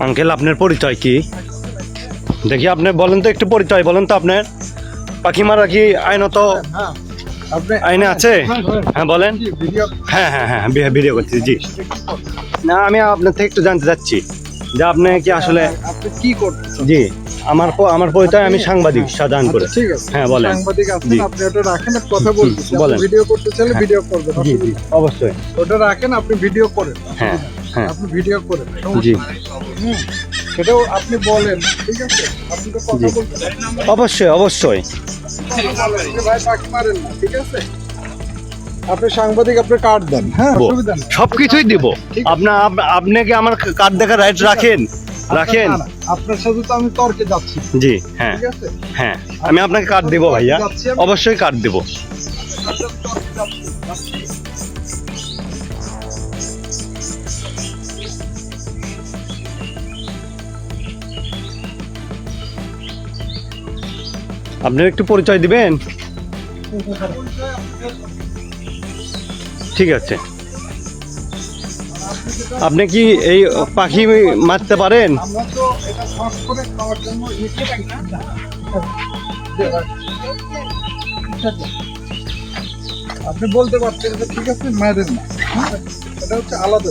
Uncle আপনার পরিচয় কি? দেখি আপনি বলেন তো, একটু পরিচয় বলেন তো আপনার। পাখি মারা কি আইনত আইনে আছে? হ্যাঁ বলেন। হ্যাঁ হ্যাঁ হ্যাঁ ভিডিও করছি জি। না আমি আপনার থেকে একটু জানতে চাচ্ছি যে আপনি কি আসলে আপনি কি করতেছেন? জি আমার পরিচয়, আমি সাংবাদিক শাহজাহান করে। ঠিক আছে, হ্যাঁ বলেন। সাংবাদিক আছেন, জি। আপনি ওটা রাখেন, এক কথা বলতেছি। বলেন। আপনি ভিডিও করতে চাইলে হ্যাঁ। ভিডিও করবেন, জি জি অবশ্যই। ওটা রাখেন, আপনি ভিডিও করেন। হ্যাঁ হ্যাঁ আপনি ভিডিও করেন, জি হুম, সেটাও আপনি বলেন, ঠিক আছে? আপনি তো কথা জি। বলতেছেন, অবশ্যই অবশ্যই। ভাই পাখি মারেন না, ঠিক আছে? আপনি সাংবাদিক, আপনি কার্ড দেন, হ্যাঁ, অসুবিধা নেই। সবকিছুই দিব। আপনি কি আমার কার্ড দেখার রাইট রাখেন? রাখেন। না, না, আপনার সাথে তো আমি তর্কে যাচ্ছি, জি হ্যাঁ ঠিক আছে? হ্যাঁ আমি আপনাকে কার্ড দেবো ভাইয়া, অবশ্যই কার্ড দেবো। আপনার একটু পরিচয় দিবেন? ঠিক আছে। আপনি কি এই পাখি মারতে পারেন? আমরা তো এটা শর্ট করে খাওয়ার জন্য লিখে রাখি না। আপনি বলতে পারছেন যে ঠিক আছে, মারেন না, হ্যাঁ? এটা হচ্ছে আলাদা।